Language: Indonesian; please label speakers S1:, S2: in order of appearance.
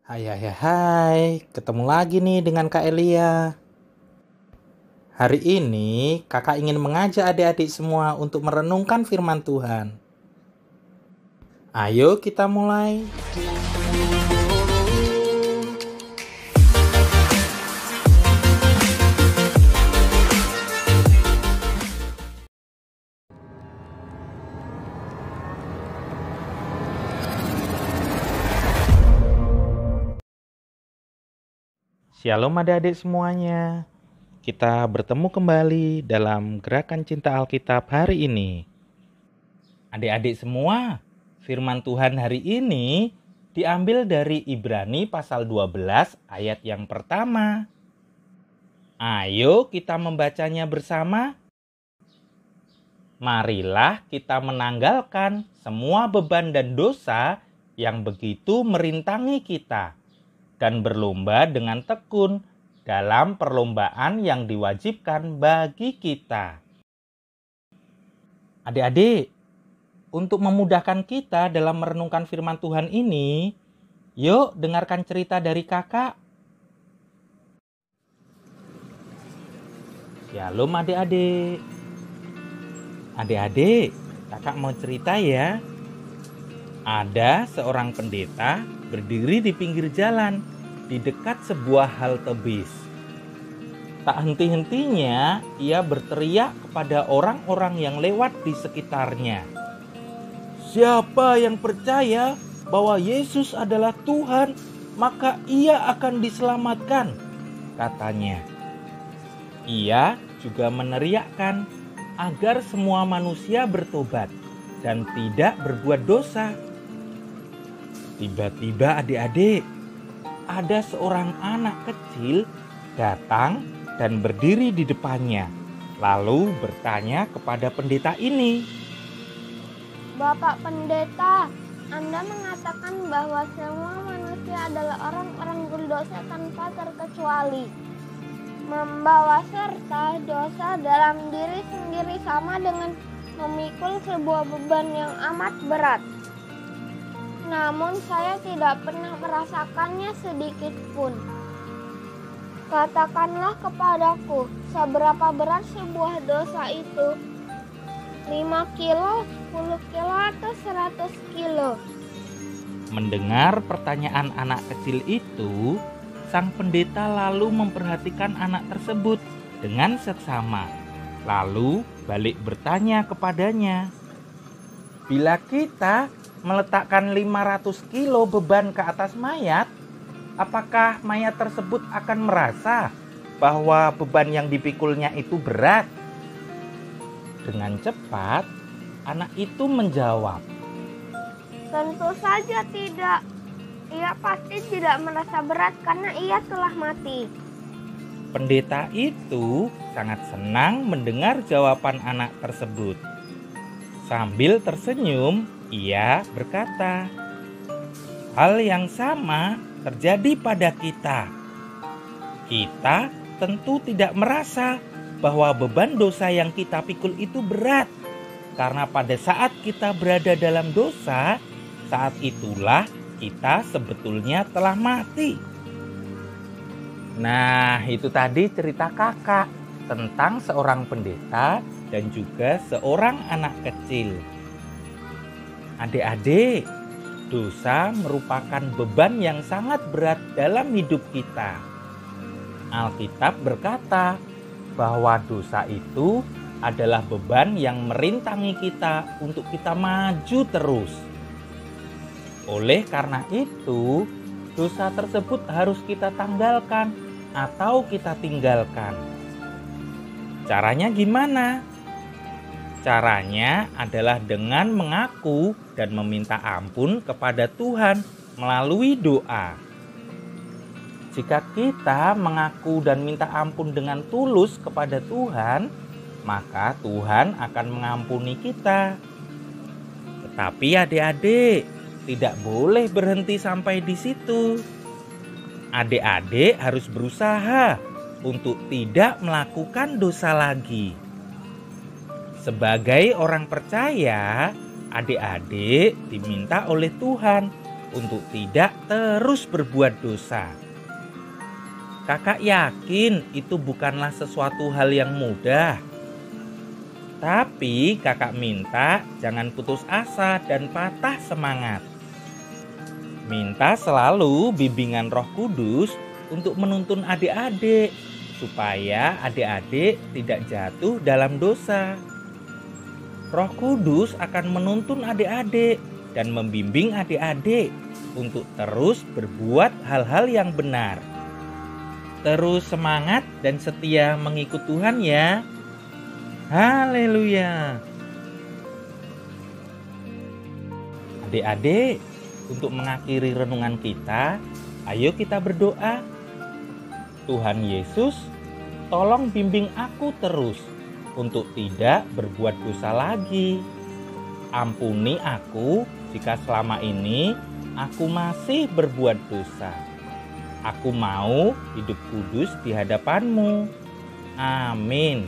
S1: Hai hai hai hai, ketemu lagi nih dengan Kak Elia. Hari ini kakak ingin mengajak adik-adik semua untuk merenungkan firman Tuhan. Ayo kita mulai. Shalom adik-adik semuanya. Kita bertemu kembali dalam gerakan cinta Alkitab hari ini. Adik-adik semua, firman Tuhan hari ini diambil dari Ibrani pasal 12 ayat yang pertama. Ayo kita membacanya bersama. Marilah kita menanggalkan semua beban dan dosa yang begitu merintangi kita dan berlomba dengan tekun dalam perlombaan yang diwajibkan bagi kita. Adik-adik, untuk memudahkan kita dalam merenungkan firman Tuhan ini, yuk dengarkan cerita dari kakak. Shalom adik-adik. Adik-adik, kakak mau cerita ya. Ada seorang pendeta berdiri di pinggir jalan di dekat sebuah halte bis. Tak henti-hentinya ia berteriak kepada orang-orang yang lewat di sekitarnya. Siapa yang percaya bahwa Yesus adalah Tuhan, maka ia akan diselamatkan, katanya. Ia juga meneriakkan agar semua manusia bertobat dan tidak berbuat dosa. Tiba-tiba adik-adik, ada seorang anak kecil datang dan berdiri di depannya, lalu bertanya kepada pendeta ini.
S2: Bapak pendeta, Anda mengatakan bahwa semua manusia adalah orang-orang berdosa tanpa terkecuali. Membawa serta dosa dalam diri sendiri sama dengan memikul sebuah beban yang amat berat. Namun saya tidak pernah merasakannya sedikit pun. Katakanlah kepadaku, seberapa berat sebuah dosa itu? 5 kilo, 10 kilo, atau 100 kilo?
S1: Mendengar pertanyaan anak kecil itu, sang pendeta lalu memperhatikan anak tersebut dengan seksama. Lalu balik bertanya kepadanya, bila kita meletakkan 500 kilo beban ke atas mayat, apakah mayat tersebut akan merasa bahwa beban yang dipikulnya itu berat? Dengan cepat, anak itu menjawab,
S2: Tentu saja tidak. Ia pasti tidak merasa berat karena ia telah mati.
S1: Pendeta itu sangat senang mendengar jawaban anak tersebut. Sambil tersenyum, ia berkata, hal yang sama terjadi pada kita. Kita tentu tidak merasa bahwa beban dosa yang kita pikul itu berat. Karena pada saat kita berada dalam dosa, saat itulah kita sebetulnya telah mati. Nah, itu tadi cerita kakak tentang seorang pendeta dan juga seorang anak kecil. Adik-adik, dosa merupakan beban yang sangat berat dalam hidup kita. Alkitab berkata bahwa dosa itu adalah beban yang merintangi kita untuk kita maju terus. Oleh karena itu, dosa tersebut harus kita tanggalkan atau kita tinggalkan. Caranya gimana? Caranya adalah dengan mengaku dan meminta ampun kepada Tuhan melalui doa. Jika kita mengaku dan minta ampun dengan tulus kepada Tuhan, maka Tuhan akan mengampuni kita. Tetapi adik-adik, tidak boleh berhenti sampai di situ. Adik-adik harus berusaha untuk tidak melakukan dosa lagi. Sebagai orang percaya, adik-adik diminta oleh Tuhan untuk tidak terus berbuat dosa. Kakak yakin itu bukanlah sesuatu hal yang mudah. Tapi kakak minta jangan putus asa dan patah semangat. Minta selalu bimbingan Roh Kudus untuk menuntun adik-adik, supaya adik-adik tidak jatuh dalam dosa. Roh Kudus akan menuntun adik-adik dan membimbing adik-adik untuk terus berbuat hal-hal yang benar. Terus semangat dan setia mengikut Tuhan ya. Haleluya. Adik-adik, untuk mengakhiri renungan kita, ayo kita berdoa. Tuhan Yesus, tolong bimbing aku terus untuk tidak berbuat dosa lagi. Ampuni aku jika selama ini aku masih berbuat dosa. Aku mau hidup kudus di hadapan-Mu. Amin.